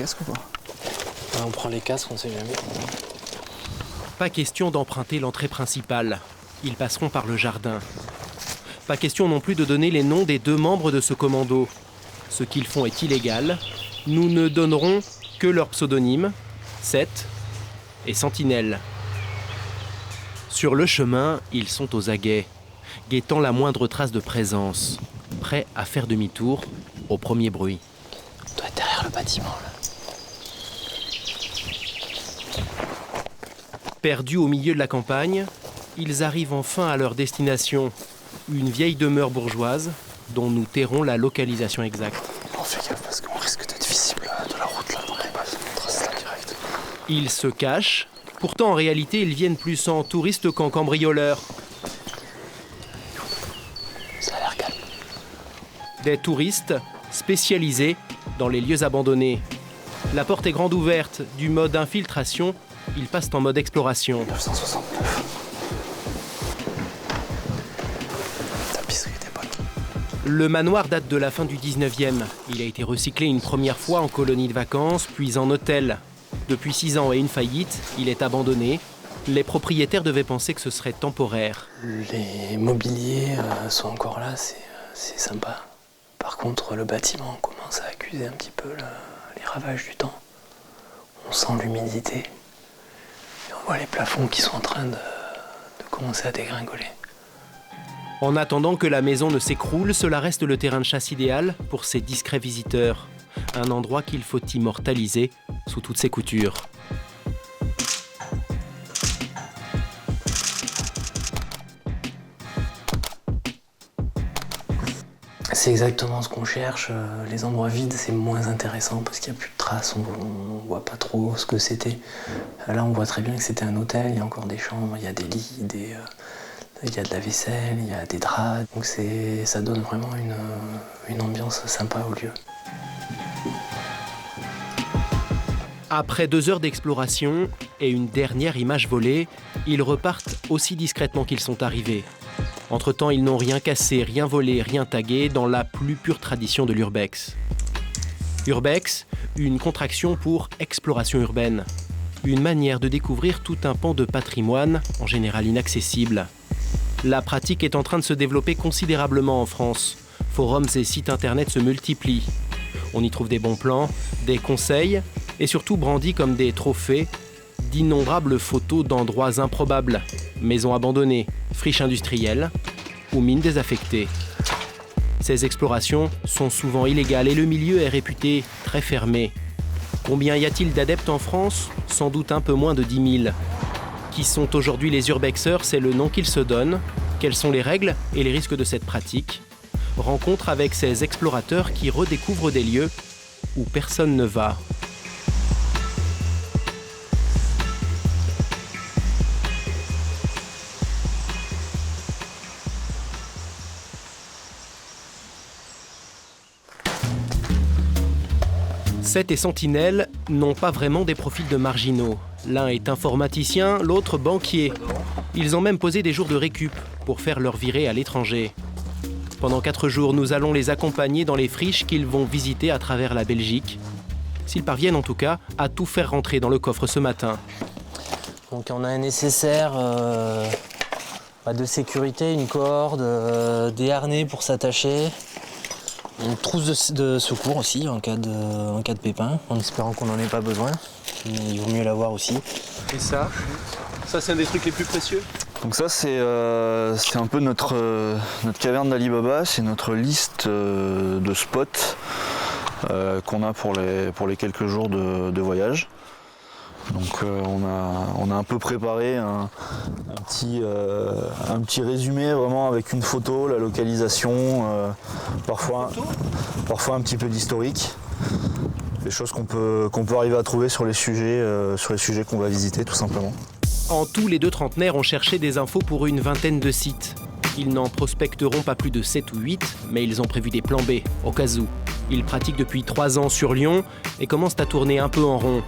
casques ou pas? On prend les casques, on sait jamais. Pas question d'emprunter l'entrée principale. Ils passeront par le jardin. Pas question non plus de donner les noms des 2 membres de ce commando. Ce qu'ils font est illégal. Nous ne donnerons que leurs pseudonymes, 7 et Sentinelle. Sur le chemin, ils sont aux aguets, guettant la moindre trace de présence, prêts à faire demi-tour au premier bruit. On doit être derrière le bâtiment, là. Perdus au milieu de la campagne, ils arrivent enfin à leur destination, une vieille demeure bourgeoise dont nous tairons la localisation exacte. On fait gaffe parce qu'on risque d'être visible de la route là, on trace là direct. Ils se cachent, pourtant en réalité ils viennent plus en touristes qu'en cambrioleurs. Ça a l'air calme. Des touristes spécialisés dans les lieux abandonnés. La porte est grande ouverte, du mode infiltration, ils passent en mode exploration. 969. Tapisserie d'épaule. Le manoir date de la fin du 19e. Il a été recyclé une première fois en colonie de vacances, puis en hôtel. Depuis 6 ans et une faillite, il est abandonné. Les propriétaires devaient penser que ce serait temporaire. Les mobiliers sont encore là, c'est sympa. Par contre, le bâtiment commence à accuser un petit peu les ravages du temps. On sent l'humidité. Et on voit les plafonds qui sont en train de commencer à dégringoler. En attendant que la maison ne s'écroule, cela reste le terrain de chasse idéal pour ces discrets visiteurs. Un endroit qu'il faut immortaliser sous toutes ses coutures. C'est exactement ce qu'on cherche. Les endroits vides, c'est moins intéressant parce qu'il n'y a plus de traces, on voit pas trop ce que c'était. Là, on voit très bien que c'était un hôtel, il y a encore des chambres, il y a des lits, il y a de la vaisselle, il y a des draps. Donc ça donne vraiment une ambiance sympa au lieu. Après 2 heures d'exploration et une dernière image volée, ils repartent aussi discrètement qu'ils sont arrivés. Entre-temps, ils n'ont rien cassé, rien volé, rien tagué dans la plus pure tradition de l'urbex. Urbex, une contraction pour exploration urbaine. Une manière de découvrir tout un pan de patrimoine, en général inaccessible. La pratique est en train de se développer considérablement en France. Forums et sites internet se multiplient. On y trouve des bons plans, des conseils et surtout brandis comme des trophées d'innombrables photos d'endroits improbables, maisons abandonnées, friches industrielles ou mines désaffectées. Ces explorations sont souvent illégales et le milieu est réputé très fermé. Combien y a-t-il d'adeptes en France? Sans doute un peu moins de 10 000. Qui sont aujourd'hui les urbexeurs, c'est le nom qu'ils se donnent. Quelles sont les règles et les risques de cette pratique? Rencontre avec ces explorateurs qui redécouvrent des lieux où personne ne va. Seth et Sentinelle n'ont pas vraiment des profils de marginaux. L'un est informaticien, l'autre banquier. Ils ont même posé des jours de récup pour faire leur virée à l'étranger. Pendant 4 jours, nous allons les accompagner dans les friches qu'ils vont visiter à travers la Belgique. S'ils parviennent en tout cas à tout faire rentrer dans le coffre ce matin. Donc on a un nécessaire de sécurité, une corde, des harnais pour s'attacher. Une trousse de secours aussi en cas de pépin, en espérant qu'on n'en ait pas besoin. Mais il vaut mieux l'avoir aussi. Et ça c'est un des trucs les plus précieux. Donc ça c'est un peu notre caverne d'Ali Baba, c'est notre liste de spots qu'on a pour les quelques jours de voyage. Donc on a un peu préparé un petit résumé vraiment avec une photo, la localisation, parfois un petit peu d'historique, des choses qu'on peut arriver à trouver sur les sujets qu'on va visiter tout simplement. En tout, les 2 trentenaires ont cherché des infos pour une vingtaine de sites. Ils n'en prospecteront pas plus de 7 ou 8, mais ils ont prévu des plans B, au cas où. Ils pratiquent depuis 3 ans sur Lyon et commencent à tourner un peu en rond.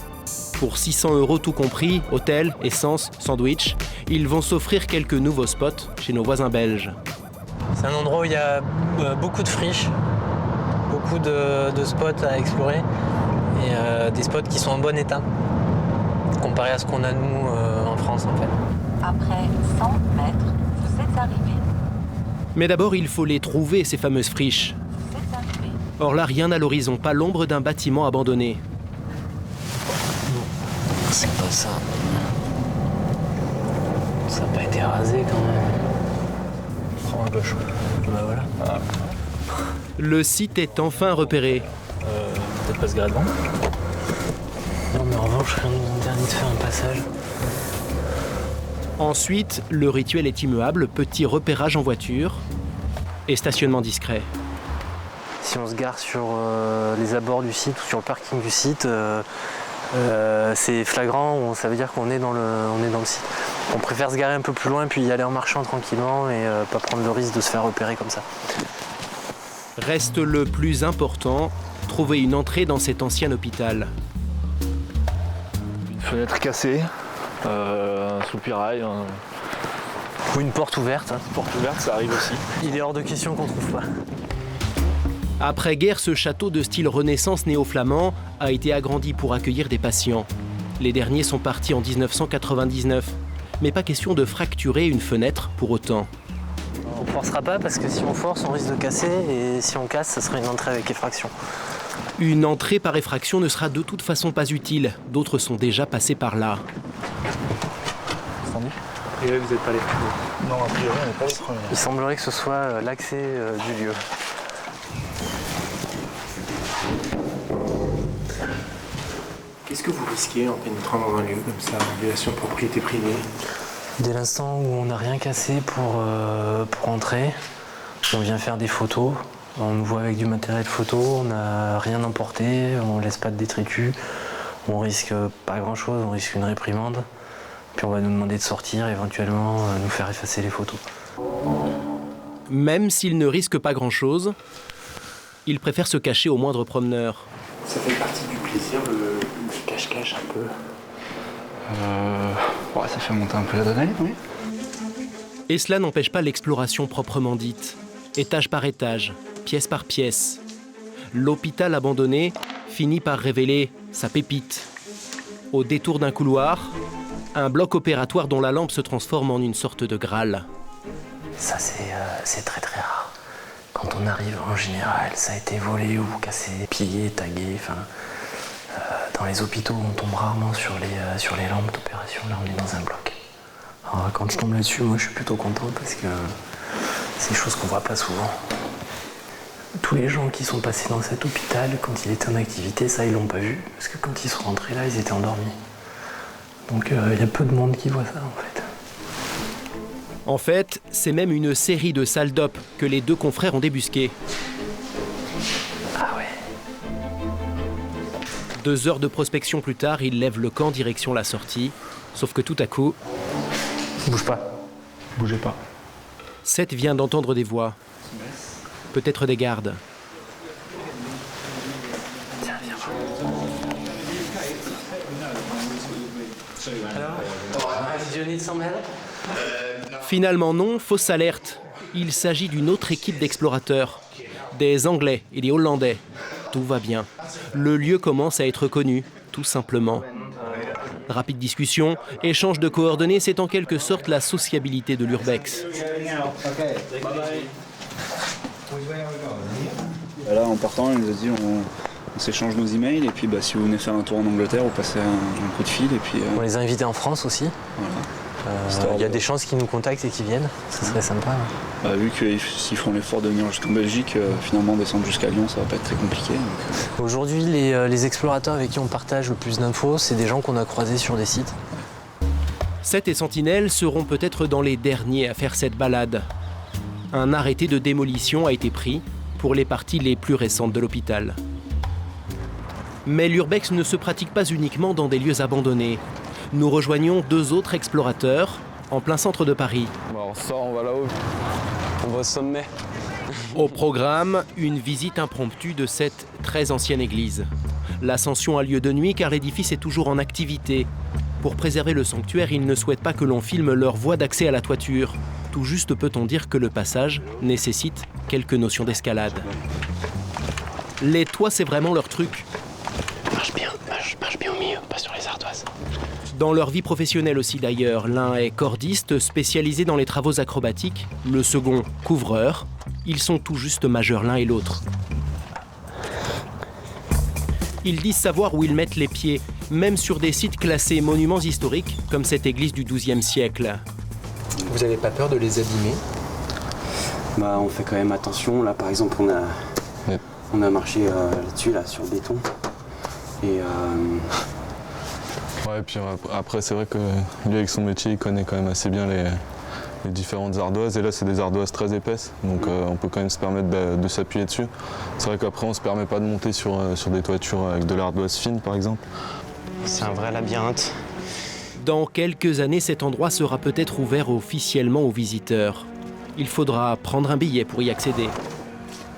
Pour 600 € tout compris, hôtel, essence, sandwich, ils vont s'offrir quelques nouveaux spots chez nos voisins belges. C'est un endroit où il y a beaucoup de friches, beaucoup de spots à explorer. Et des spots qui sont en bon état, comparé à ce qu'on a nous en France en fait. Après 100 mètres, vous êtes arrivé. Mais d'abord, il faut les trouver, ces fameuses friches. Vous êtes arrivé. Or là, rien à l'horizon, pas l'ombre d'un bâtiment abandonné. C'est pas ça. Ça n'a pas été rasé quand même. Prends à gauche. Bah voilà. Ah. Le site est enfin repéré. Peut-être pas se garer devant. Non mais en revanche, rien ne nous interdit de faire un passage. Ensuite, le rituel est immuable, petit repérage en voiture et stationnement discret. Si on se gare sur les abords du site ou sur le parking du site, c'est flagrant, ça veut dire qu'on est dans le site. On préfère se garer un peu plus loin puis y aller en marchant tranquillement et pas prendre le risque de se faire repérer comme ça. Reste le plus important, trouver une entrée dans cet ancien hôpital. Une fenêtre cassée, un soupirail. Ou une porte ouverte. Une porte ouverte, ça arrive aussi. Il est hors de question qu'on trouve pas. Après-guerre, ce château de style Renaissance néo-flamand a été agrandi pour accueillir des patients. Les derniers sont partis en 1999. Mais pas question de fracturer une fenêtre pour autant. On forcera pas parce que si on force, on risque de casser et si on casse, ça sera une entrée avec effraction. Une entrée par effraction ne sera de toute façon pas utile. D'autres sont déjà passés par là. Et là, vous n'êtes pas les premiers. Non, a priori, on n'est pas les premiers. Il semblerait que ce soit l'accès du lieu. Qu'est-ce que vous risquez en pénétrant dans un lieu comme ça, en violation de propriété privée? Dès l'instant où on n'a rien cassé pour entrer, on vient faire des photos. On nous voit avec du matériel photo, on n'a rien emporté, on ne laisse pas de détritus. On risque pas grand-chose, on risque une réprimande. Puis on va nous demander de sortir, éventuellement nous faire effacer les photos. Même s'il ne risque pas grand-chose, il préfère se cacher au moindre promeneur. Ça fait partie du plaisir, le cache-cache un peu. Ouais, ça fait monter un peu l'adrénaline, oui. Et cela n'empêche pas l'exploration proprement dite. Étage par étage, pièce par pièce. L'hôpital abandonné finit par révéler sa pépite. Au détour d'un couloir, un bloc opératoire dont la lampe se transforme en une sorte de Graal. Ça, c'est très très rare. Quand on arrive, en général, ça a été volé ou cassé, pillé, tagué. Dans les hôpitaux, on tombe rarement sur les lampes d'opération. Là, on est dans un bloc. Alors, quand je tombe là-dessus, moi, je suis plutôt content parce que c'est des choses qu'on voit pas souvent. Tous les gens qui sont passés dans cet hôpital, quand il était en activité, ça, ils l'ont pas vu. Parce que quand ils sont rentrés là, ils étaient endormis. Donc, il y a peu de monde qui voit ça, en fait. En fait, c'est même une série de salles d'op que les deux confrères ont débusquées. Ah ouais. 2 heures de prospection plus tard, ils lèvent le camp direction la sortie. Sauf que tout à coup, Bouge pas. Bougez pas. Seth vient d'entendre des voix. Peut-être des gardes. Tiens, viens voir. Do you need some help? Finalement non, fausse alerte. Il s'agit d'une autre équipe d'explorateurs. Des Anglais et des Hollandais. Tout va bien. Le lieu commence à être connu, tout simplement. Rapide discussion, échange de coordonnées, c'est en quelque sorte la sociabilité de l'urbex. Là, en partant, il nous a dit on s'échange nos emails et puis si vous venez faire un tour en Angleterre, vous passez un coup de fil et puis. On les a invités en France aussi. Voilà. Il y a des chances qu'ils nous contactent et qu'ils viennent. Ça serait sympa. Vu qu'ils feront l'effort de venir jusqu'en Belgique, finalement descendre jusqu'à Lyon, ça va pas être très compliqué. Aujourd'hui, les explorateurs avec qui on partage le plus d'infos, c'est des gens qu'on a croisés sur des sites. Seth et Sentinelle seront peut-être dans les derniers à faire cette balade. Un arrêté de démolition a été pris pour les parties les plus récentes de l'hôpital. Mais l'urbex ne se pratique pas uniquement dans des lieux abandonnés. Nous rejoignons 2 autres explorateurs en plein centre de Paris. On sort, on va là-haut. On va au sommet. Au programme, une visite impromptue de cette très ancienne église. L'ascension a lieu de nuit car l'édifice est toujours en activité. Pour préserver le sanctuaire, ils ne souhaitent pas que l'on filme leur voie d'accès à la toiture. Tout juste peut-on dire que le passage nécessite quelques notions d'escalade. Les toits, c'est vraiment leur truc. Marche bien, marche Dans leur vie professionnelle aussi d'ailleurs, l'un est cordiste spécialisé dans les travaux acrobatiques, le second couvreur. Ils sont tout juste majeurs l'un et l'autre. Ils disent savoir où ils mettent les pieds, même sur des sites classés monuments historiques, comme cette église du XIIe siècle. Vous n'avez pas peur de les abîmer? Bah, on fait quand même attention. Là, par exemple, on a marché là-dessus, là, sur le béton. Et ouais, et puis après, c'est vrai que lui, avec son métier, il connaît quand même assez bien les différentes ardoises. Et là, c'est des ardoises très épaisses, donc on peut quand même se permettre de s'appuyer dessus. C'est vrai qu'après, on ne se permet pas de monter sur des toitures avec de l'ardoise fine, par exemple. c'est un vrai labyrinthe. Dans quelques années, cet endroit sera peut-être ouvert officiellement aux visiteurs. Il faudra prendre un billet pour y accéder.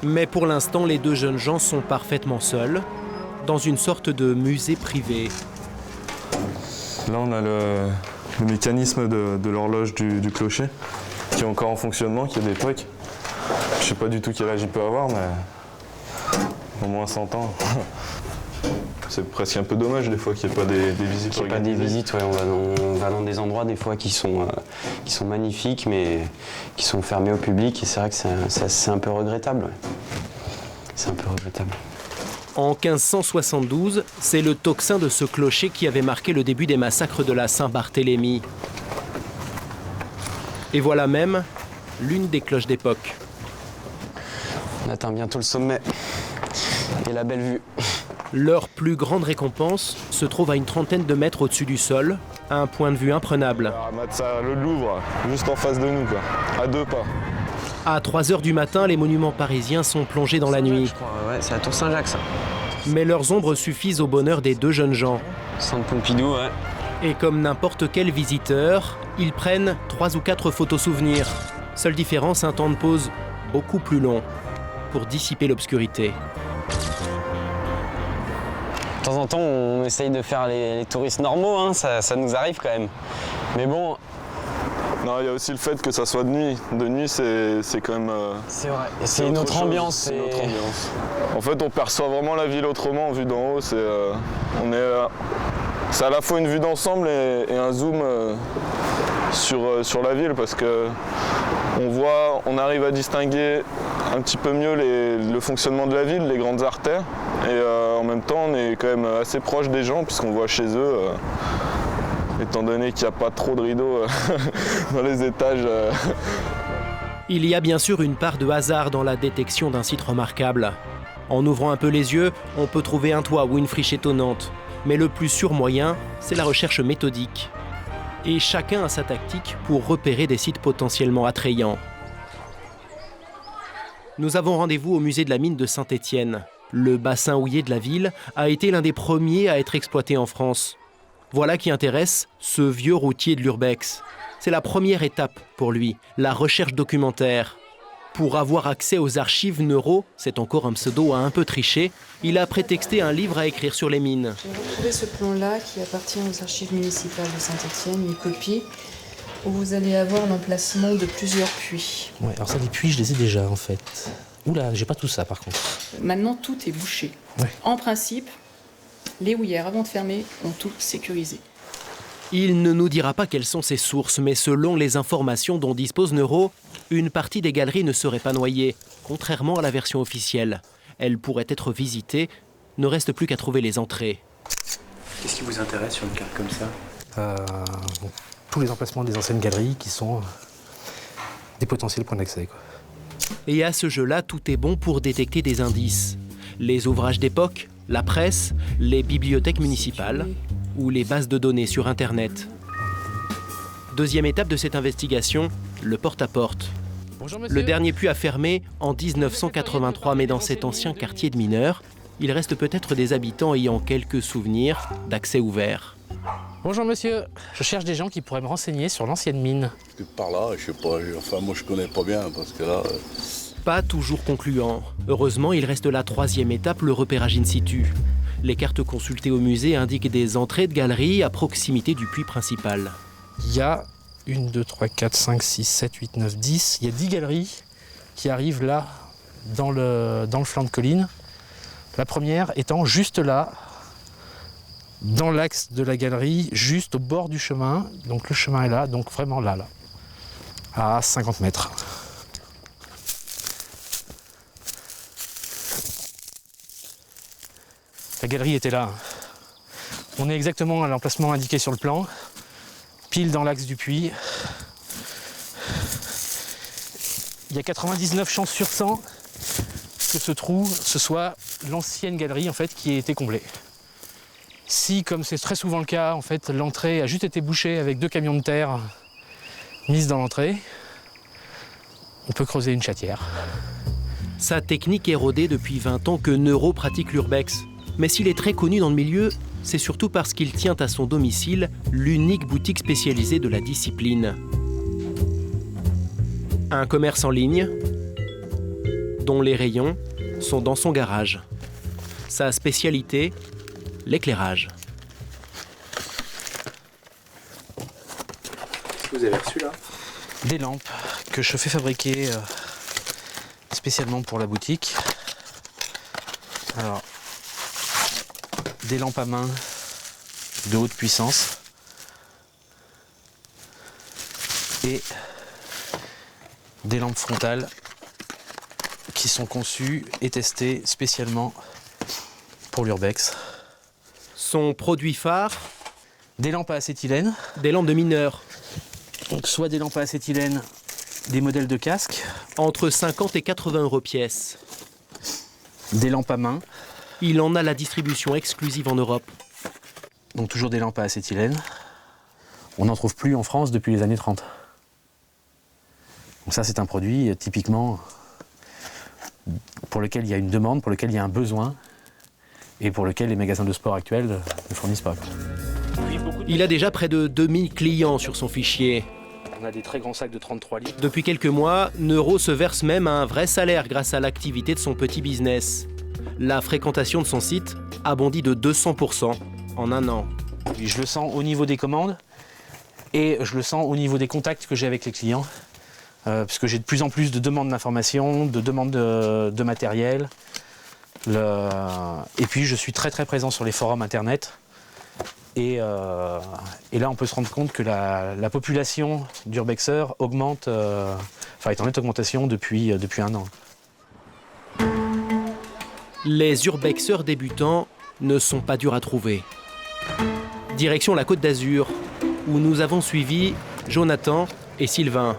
Mais pour l'instant, les deux jeunes gens sont parfaitement seuls, dans une sorte de musée privé. Là, on a le mécanisme de l'horloge du clocher, qui est encore en fonctionnement, qui est d'époque. Je sais pas du tout quel âge il peut avoir, mais au moins 100 ans. C'est presque un peu dommage des fois qu'il n'y ait pas des visites. Qu'il n'y ait pas des visites, ouais, on va dans des endroits des fois qui sont magnifiques, mais qui sont fermés au public, et c'est vrai que c'est un peu regrettable. Ouais. C'est un peu regrettable. En 1572, c'est le tocsin de ce clocher qui avait marqué le début des massacres de la Saint-Barthélemy. Et voilà même l'une des cloches d'époque. On atteint bientôt le sommet et la belle vue. Leur plus grande récompense se trouve à une trentaine de mètres au-dessus du sol, un point de vue imprenable. Le Louvre, juste en face de nous, quoi, à 2 pas. À 3 h du matin, les monuments parisiens sont plongés dans la nuit. Je crois, ouais, c'est la Tour Saint-Jacques, ça. Mais leurs ombres suffisent au bonheur des deux jeunes gens. Centre Pompidou, ouais. Et comme n'importe quel visiteur, ils prennent 3 ou 4 photos souvenirs. Seule différence, un temps de pause beaucoup plus long pour dissiper l'obscurité. De temps en temps, on essaye de faire les touristes normaux, hein, ça nous arrive quand même. Mais bon... Non, il y a aussi le fait que ça soit de nuit. De nuit, c'est quand même... c'est vrai, c'est une autre ambiance. C'est une autre ambiance. En fait, on perçoit vraiment la ville autrement, vue d'en haut. C'est à la fois une vue d'ensemble et un zoom sur la ville, parce que on arrive à distinguer un petit peu mieux le fonctionnement de la ville, les grandes artères, et en même temps on est quand même assez proche des gens puisqu'on voit chez eux, étant donné qu'il n'y a pas trop de rideaux dans les étages. Il y a bien sûr une part de hasard dans la détection d'un site remarquable. En ouvrant un peu les yeux, on peut trouver un toit ou une friche étonnante. Mais le plus sûr moyen, c'est la recherche méthodique. Et chacun a sa tactique pour repérer des sites potentiellement attrayants. Nous avons rendez-vous au musée de la mine de Saint-Étienne. Le bassin houillé de la ville a été l'un des premiers à être exploité en France. Voilà qui intéresse ce vieux routier de l'Urbex. C'est la première étape pour lui, la recherche documentaire. Pour avoir accès aux archives Neuro, c'est encore un pseudo à un peu tricher, il a prétexté un livre à écrire sur les mines. J'ai retrouvé ce plan-là qui appartient aux archives municipales de Saint-Étienne, une copie où vous allez avoir l'emplacement de plusieurs puits. Ouais, alors ça, les puits, je les ai déjà en fait. Oula, j'ai pas tout ça par contre. Maintenant, tout est bouché. Ouais. En principe, les houillères, avant de fermer, ont tout sécurisé. Il ne nous dira pas quelles sont ses sources, mais selon les informations dont dispose Neuro, une partie des galeries ne serait pas noyée, contrairement à la version officielle. Elle pourrait être visitée, ne reste plus qu'à trouver les entrées. Qu'est-ce qui vous intéresse sur une carte comme ça? Tous les emplacements des anciennes galeries qui sont des potentiels points d'accès, quoi. Et à ce jeu-là, tout est bon pour détecter des indices. Les ouvrages d'époque, la presse, les bibliothèques municipales ou les bases de données sur Internet. Deuxième étape de cette investigation, le porte-à-porte. Le dernier puits a fermé en 1983, mais dans cet ancien quartier de mineurs, il reste peut-être des habitants ayant quelques souvenirs d'accès ouvert. Bonjour monsieur, je cherche des gens qui pourraient me renseigner sur l'ancienne mine. Par là, je sais pas, enfin moi je connais pas bien parce que là... Pas toujours concluant. Heureusement, il reste la troisième étape, le repérage in situ. Les cartes consultées au musée indiquent des entrées de galeries à proximité du puits principal. Il y a 1, 2, 3, 4, 5, 6, 7, 8, 9, 10. Il y a 10 galeries qui arrivent là, dans le flanc de colline. La première étant juste là, dans l'axe de la galerie, juste au bord du chemin. Donc le chemin est là, donc vraiment là, à 50 mètres. La galerie était là. On est exactement à l'emplacement indiqué sur le plan, pile dans l'axe du puits. Il y a 99 chances sur 100 que ce trou, ce soit l'ancienne galerie en fait, qui ait été comblée. Si, comme c'est très souvent le cas, en fait, l'entrée a juste été bouchée avec 2 camions de terre mises dans l'entrée, on peut creuser une chatière. Sa technique est rodée depuis 20 ans que Neuro pratique l'urbex. Mais s'il est très connu dans le milieu, c'est surtout parce qu'il tient à son domicile l'unique boutique spécialisée de la discipline. Un commerce en ligne, dont les rayons sont dans son garage. Sa spécialité, l'éclairage. Qu'est-ce que vous avez reçu là? Des lampes que je fais fabriquer spécialement pour la boutique. Alors, des lampes à main de haute puissance et des lampes frontales qui sont conçues et testées spécialement pour l'urbex. Son produit phare, des lampes à acétylène. Des lampes de mineurs. Donc soit des lampes à acétylène, des modèles de casque. Entre 50 et 80 € pièce. Des lampes à main. Il en a la distribution exclusive en Europe. Donc toujours des lampes à acétylène. On n'en trouve plus en France depuis les années 30. Donc ça c'est un produit typiquement pour lequel il y a une demande, pour lequel il y a un besoin et pour lequel les magasins de sport actuels ne fournissent pas. Il a déjà près de 2000 clients sur son fichier. On a des très grands sacs de 33 litres. Depuis quelques mois, Neuro se verse même un vrai salaire grâce à l'activité de son petit business. La fréquentation de son site a bondi de 200% en un an. Je le sens au niveau des commandes et je le sens au niveau des contacts que j'ai avec les clients. Puisque j'ai de plus en plus de demandes d'informations, de demandes de matériel. Et puis je suis très très présent sur les forums internet. Et là on peut se rendre compte que la population d'urbexeurs augmente, est en nette augmentation depuis un an. Les urbexeurs débutants ne sont pas durs à trouver. Direction la Côte d'Azur, où nous avons suivi Jonathan et Sylvain.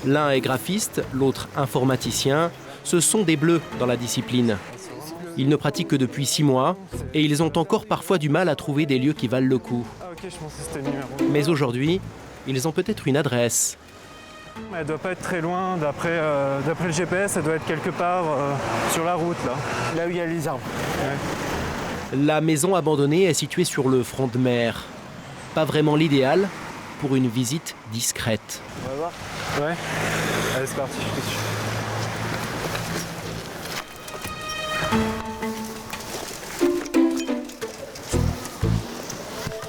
L'un est graphiste, l'autre informaticien. Ce sont des bleus dans la discipline. Ils ne pratiquent que depuis 6 mois et ils ont encore parfois du mal à trouver des lieux qui valent le coup. Mais aujourd'hui, ils ont peut-être une adresse. Elle ne doit pas être très loin, d'après le GPS, elle doit être quelque part sur la route, là où il y a les arbres. Ouais. La maison abandonnée est située sur le front de mer. Pas vraiment l'idéal pour une visite discrète. On va voir? Ouais. Allez, c'est parti, je suis dessus.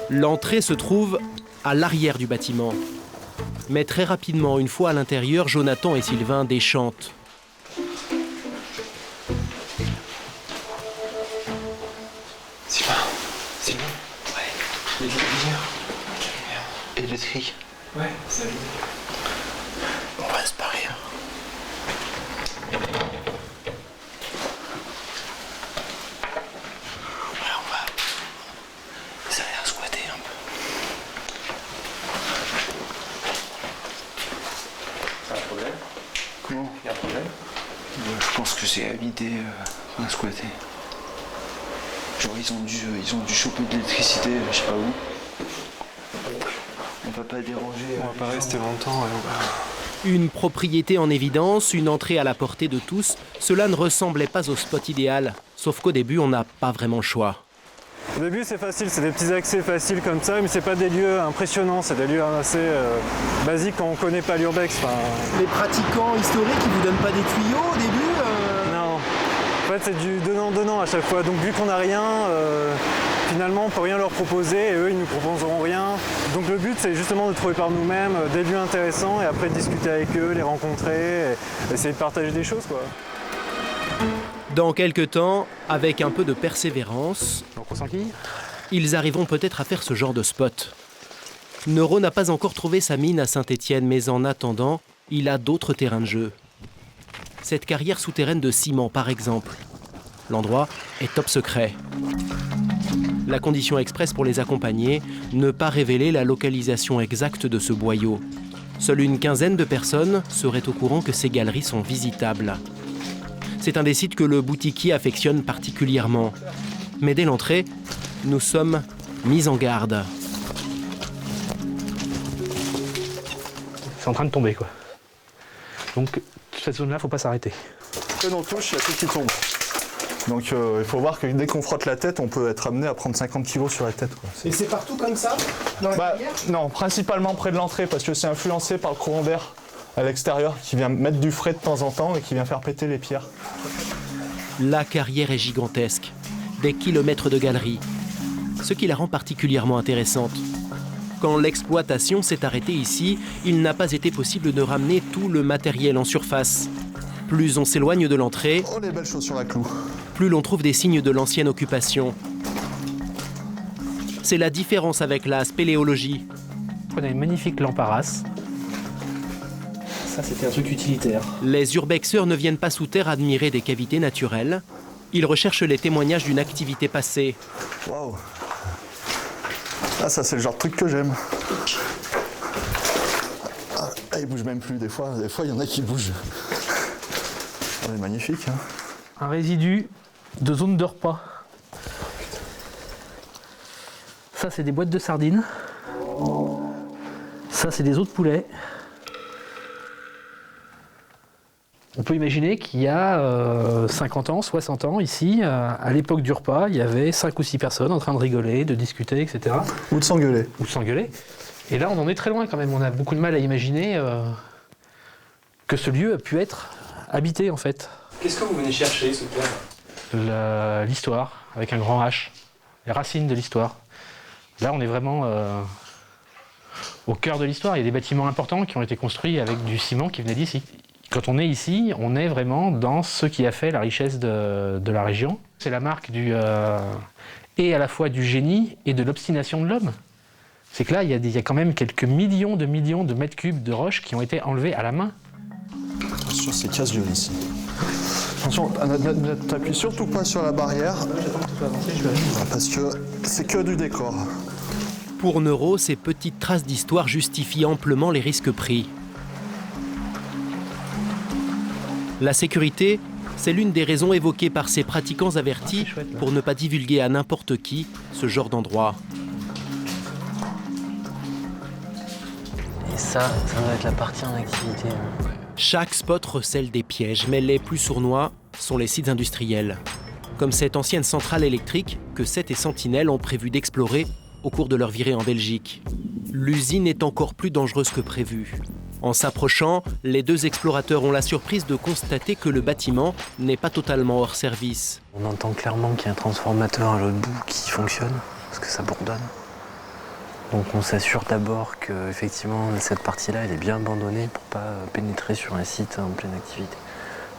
L'entrée se trouve à l'arrière du bâtiment. Mais très rapidement, une fois à l'intérieur, Jonathan et Sylvain déchantent. Sylvain, ouais, il y a de la lumière. Et de l'électrique. Ouais, ça allume. On va se barrer. Ouais, on va. Ça a l'air squatté un peu. C'est un problème? Comment? Il y a un problème? Je pense que c'est habité, squatté. Genre ils ont dû choper de l'électricité, je sais pas où. On va pas déranger. On va pas rester longtemps. Ouais. Une propriété en évidence, une entrée à la portée de tous, cela ne ressemblait pas au spot idéal. Sauf qu'au début, on n'a pas vraiment le choix. Au début c'est facile, c'est des petits accès faciles comme ça, mais c'est pas des lieux impressionnants, c'est des lieux assez basiques quand on connaît pas l'urbex. Les pratiquants historiques, ils vous donnent pas des tuyaux au début Non. En fait c'est du donnant-donnant à chaque fois, donc vu qu'on n'a rien, finalement on peut rien leur proposer et eux ils nous proposeront rien. Donc le but c'est justement de trouver par nous-mêmes des lieux intéressants et après de discuter avec eux, les rencontrer, et essayer de partager des choses quoi. Dans quelques temps, avec un peu de persévérance, Donc on s'enquille ? ils arriveront peut-être à faire ce genre de spot. Neuro n'a pas encore trouvé sa mine à Saint-Étienne, mais en attendant, il a d'autres terrains de jeu. Cette carrière souterraine de ciment, par exemple. L'endroit est top secret. La condition expresse pour les accompagner, ne pas révéler la localisation exacte de ce boyau. Seule une quinzaine de personnes seraient au courant que ces galeries sont visitables. C'est un des sites que le boutiquier affectionne particulièrement. Mais dès l'entrée, nous sommes mis en garde. C'est en train de tomber, quoi. Donc, cette zone-là, faut pas s'arrêter. Quand on touche, il y a tout qui tombe. Donc il faut voir que dès qu'on frotte la tête, on peut être amené à prendre 50 kg sur la tête, quoi. Et c'est partout comme ça dans la carrière ? Non, principalement près de l'entrée, parce que c'est influencé par le courant d'air à l'extérieur qui vient mettre du frais de temps en temps et qui vient faire péter les pierres. La carrière est gigantesque, des kilomètres de galeries, ce qui la rend particulièrement intéressante. Quand l'exploitation s'est arrêtée ici, il n'a pas été possible de ramener tout le matériel en surface. Plus on s'éloigne de l'entrée, oh, les belles chaussures à clous, plus l'on trouve des signes de l'ancienne occupation. C'est la différence avec la spéléologie. On a une magnifique lampe à race. Ça, c'était un truc utilitaire. Les urbexeurs ne viennent pas sous terre admirer des cavités naturelles. Ils recherchent les témoignages d'une activité passée. Waouh! Ah, ça, c'est le genre de truc que j'aime. Ah, il bouge même plus, des fois, il y en a qui bougent. C'est magnifique, hein. Un résidu de zone de repas. Ça, c'est des boîtes de sardines. Ça, c'est des os de poulet. On peut imaginer qu'il y a 50 ans, 60 ans, ici, à l'époque du repas, il y avait 5 ou 6 personnes en train de rigoler, de discuter, etc. Ou de s'engueuler. Ou de s'engueuler. Et là, on en est très loin quand même. On a beaucoup de mal à imaginer que ce lieu a pu être habité, en fait. Qu'est-ce que vous venez chercher, ce terre ? L'histoire, avec un grand H. Les racines de l'histoire. Là, on est vraiment au cœur de l'histoire. Il y a des bâtiments importants qui ont été construits avec du ciment qui venait d'ici. Quand on est ici, on est vraiment dans ce qui a fait la richesse de la région. C'est la marque et à la fois du génie et de l'obstination de l'homme. C'est que là, il y a quand même quelques millions de mètres cubes de roches qui ont été enlevés à la main. Attention, c'est casse-gueule ici. Attention, ne t'appuie surtout pas sur la barrière, parce que c'est que du décor. Pour Neuro, ces petites traces d'histoire justifient amplement les risques pris. La sécurité, c'est l'une des raisons évoquées par ces pratiquants avertis pour ne pas divulguer à n'importe qui ce genre d'endroit. Et ça va être la partie en activité. Chaque spot recèle des pièges, mais les plus sournois sont les sites industriels. Comme cette ancienne centrale électrique que Seth et Sentinelle ont prévu d'explorer au cours de leur virée en Belgique. L'usine est encore plus dangereuse que prévu. En s'approchant, les deux explorateurs ont la surprise de constater que le bâtiment n'est pas totalement hors service. On entend clairement qu'il y a un transformateur à l'autre bout qui fonctionne, parce que ça bourdonne. Donc on s'assure d'abord que effectivement cette partie-là elle est bien abandonnée pour pas pénétrer sur un site en pleine activité.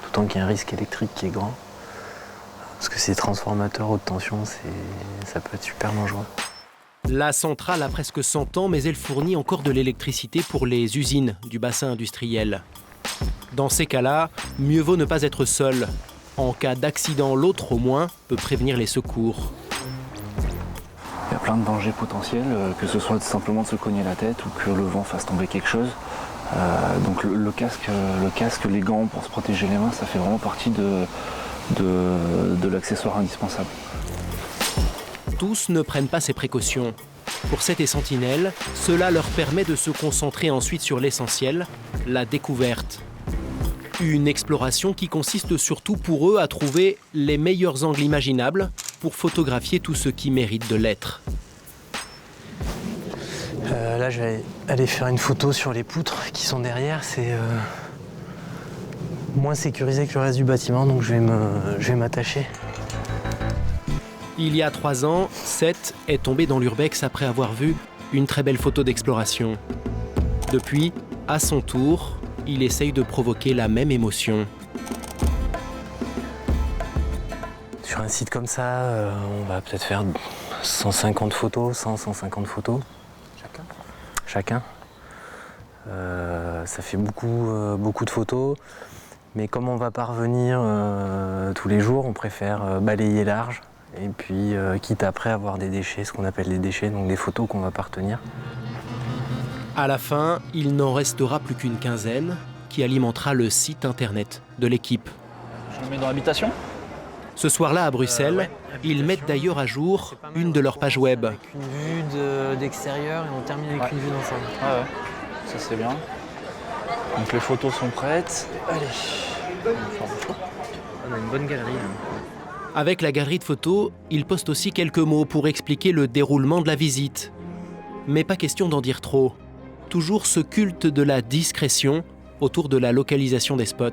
D'autant qu'il y a un risque électrique qui est grand. Parce que ces transformateurs haute tension, ça peut être super dangereux. La centrale a presque 100 ans, mais elle fournit encore de l'électricité pour les usines du bassin industriel. Dans ces cas-là, mieux vaut ne pas être seul. En cas d'accident, l'autre au moins peut prévenir les secours. Il y a plein de dangers potentiels, que ce soit simplement de se cogner la tête ou que le vent fasse tomber quelque chose. Donc le casque, les gants pour se protéger les mains, ça fait vraiment partie de l'accessoire indispensable. Tous ne prennent pas ces précautions. Pour Seth et Sentinelle, cela leur permet de se concentrer ensuite sur l'essentiel, la découverte. Une exploration qui consiste surtout pour eux à trouver les meilleurs angles imaginables pour photographier tout ce qui mérite de l'être. Là, je vais aller faire une photo sur les poutres qui sont derrière. C'est moins sécurisé que le reste du bâtiment, donc je vais m'attacher. Il y a 3 ans, Seth est tombé dans l'urbex après avoir vu une très belle photo d'exploration. Depuis, à son tour, il essaye de provoquer la même émotion. Sur un site comme ça, on va peut-être faire 150 photos, 150 photos. Chacun. Ça fait beaucoup de photos. Mais comme on ne va pas revenir tous les jours, on préfère balayer large. Et puis, quitte après avoir des déchets, ce qu'on appelle des déchets, donc des photos qu'on ne va pas retenir. À la fin, il n'en restera plus qu'une quinzaine qui alimentera le site internet de l'équipe. Je le mets dans l'habitation ? Ce soir-là, à Bruxelles, ils mettent d'ailleurs à jour une de leurs pages web. Avec une vue d'extérieur et on termine avec une vue d'ensemble. Ah ouais, ça c'est bien. Donc les photos sont prêtes. Allez. On a une bonne galerie là. Avec la galerie de photos, ils postent aussi quelques mots pour expliquer le déroulement de la visite. Mais pas question d'en dire trop. Toujours ce culte de la discrétion autour de la localisation des spots.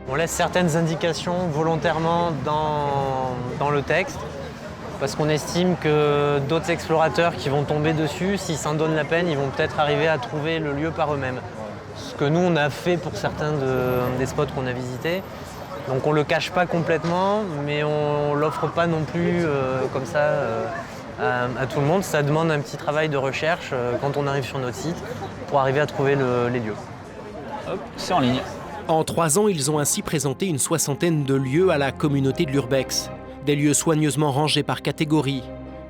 On laisse certaines indications volontairement dans le texte parce qu'on estime que d'autres explorateurs qui vont tomber dessus, s'ils s'en donnent la peine, ils vont peut-être arriver à trouver le lieu par eux-mêmes. Ce que nous, on a fait pour certains des spots qu'on a visités. Donc on ne le cache pas complètement, mais on ne l'offre pas non plus comme ça à tout le monde. Ça demande un petit travail de recherche quand on arrive sur notre site pour arriver à trouver les lieux. Hop, c'est en ligne. En 3 ans, ils ont ainsi présenté une 60aine de lieux à la communauté de l'Urbex. Des lieux soigneusement rangés par catégorie,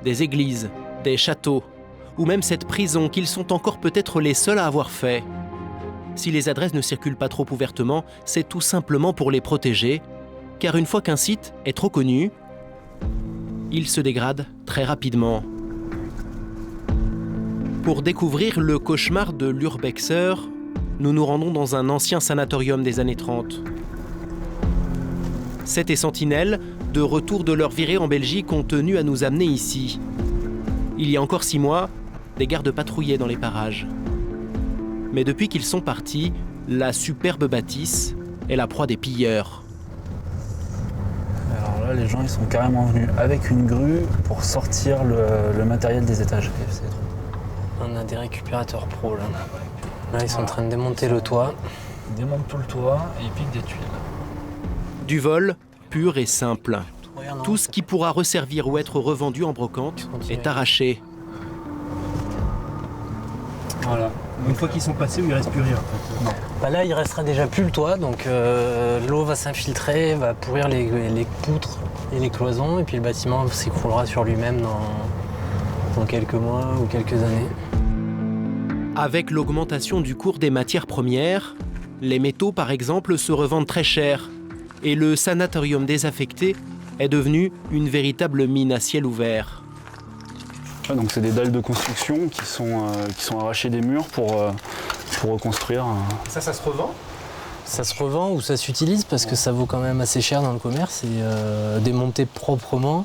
des églises, des châteaux, ou même cette prison qu'ils sont encore peut-être les seuls à avoir fait. Si les adresses ne circulent pas trop ouvertement, c'est tout simplement pour les protéger, car une fois qu'un site est trop connu, il se dégrade très rapidement. Pour découvrir le cauchemar de l'Urbexer, nous nous rendons dans un ancien sanatorium des années 30. Seth et Sentinelle, de retour de leur virée en Belgique, ont tenu à nous amener ici. Il y a encore 6 mois, des gardes patrouillaient dans les parages. Mais depuis qu'ils sont partis, la superbe bâtisse est la proie des pilleurs. Alors là, les gens ils sont carrément venus avec une grue pour sortir le matériel des étages. On a des récupérateurs pro là. Là, ils sont en train de démonter le toit. Ils démontent tout le toit et ils piquent des tuiles. Du vol pur et simple. Tout ce qui pourra resservir ou être revendu en brocante est arraché. Voilà. Une fois qu'ils sont passés, il ne reste plus rien. En fait. Bah là, il restera déjà plus le toit, donc l'eau va s'infiltrer, va pourrir les poutres et les cloisons, et puis le bâtiment s'écroulera sur lui-même dans quelques mois ou quelques années. Avec l'augmentation du cours des matières premières, les métaux par exemple se revendent très cher et le sanatorium désaffecté est devenu une véritable mine à ciel ouvert. Ouais, donc c'est des dalles de construction qui sont arrachées des murs pour reconstruire. Ça se revend ? Ça se revend ou ça s'utilise parce que ça vaut quand même assez cher dans le commerce et démonté proprement.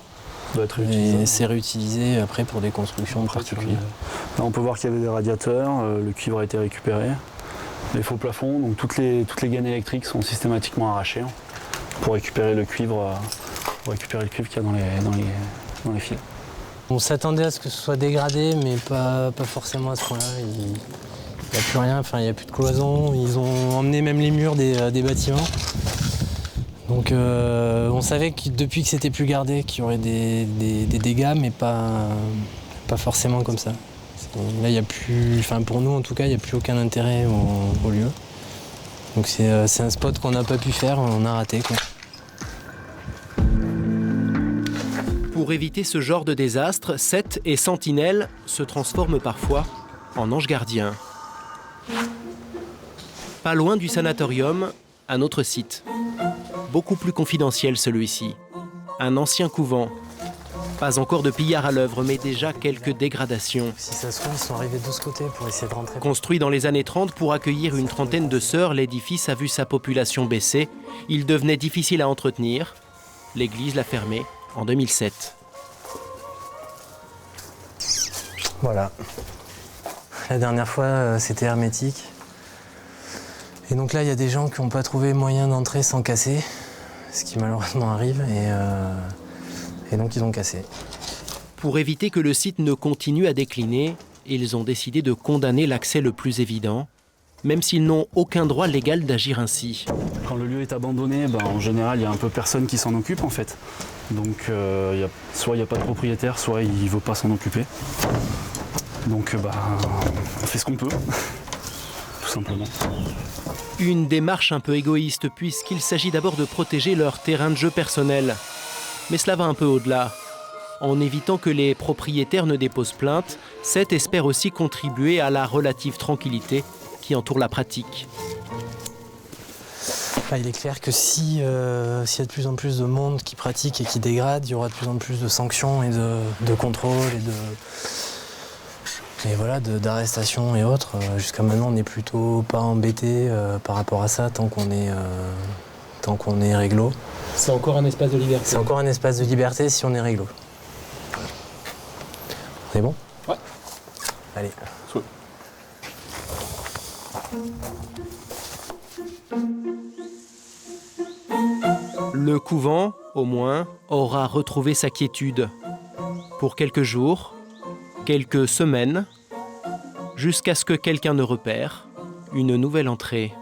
Et c'est réutilisé après pour des constructions particulières. Là, on peut voir qu'il y avait des radiateurs, le cuivre a été récupéré, les faux plafonds, donc toutes les gaines électriques sont systématiquement arrachées pour récupérer le cuivre, qu'il y a dans les fils. On s'attendait à ce que ce soit dégradé, mais pas forcément à ce point-là. Il n'y a plus rien, il n'y a plus de cloison. Ils ont emmené même les murs des bâtiments. Donc on savait que depuis que c'était plus gardé, qu'il y aurait des dégâts, mais pas forcément comme ça. Là, il y a plus, pour nous en tout cas, il n'y a plus aucun intérêt au lieu. Donc c'est un spot qu'on n'a pas pu faire, on a raté, quoi. Pour éviter ce genre de désastre, Seth et Sentinelle se transforment parfois en anges gardiens. Pas loin du sanatorium, un autre site. Beaucoup plus confidentiel celui-ci. Un ancien couvent. Pas encore de pillards à l'œuvre, mais déjà quelques dégradations. Si ça se trouve, ils sont arrivés de ce côté pour essayer de rentrer. Construit dans les années 30 pour accueillir une trentaine de sœurs, l'édifice a vu sa population baisser. Il devenait difficile à entretenir. L'église l'a fermé en 2007. Voilà. La dernière fois, c'était hermétique. Et donc là, il y a des gens qui n'ont pas trouvé moyen d'entrer sans casser, ce qui malheureusement arrive, et donc ils ont cassé. Pour éviter que le site ne continue à décliner, ils ont décidé de condamner l'accès le plus évident, même s'ils n'ont aucun droit légal d'agir ainsi. Quand le lieu est abandonné, en général, il y a un peu personne qui s'en occupe en fait. Donc soit il n'y a pas de propriétaire, soit il ne veut pas s'en occuper. Donc on fait ce qu'on peut, tout simplement. Une démarche un peu égoïste puisqu'il s'agit d'abord de protéger leur terrain de jeu personnel. Mais cela va un peu au-delà. En évitant que les propriétaires ne déposent plainte, Seth espère aussi contribuer à la relative tranquillité qui entoure la pratique. Il est clair que s'il y a de plus en plus de monde qui pratique et qui dégrade, il y aura de plus en plus de sanctions et de contrôles et voilà, d'arrestations et autres. Jusqu'à maintenant, on n'est plutôt pas embêté par rapport à ça tant qu'on est réglo. C'est encore un espace de liberté. C'est encore un espace de liberté si on est réglo. On est bon ? Ouais. Allez. Soit. Le couvent, au moins, aura retrouvé sa quiétude. Pour quelques jours, quelques semaines, jusqu'à ce que quelqu'un ne repère une nouvelle entrée.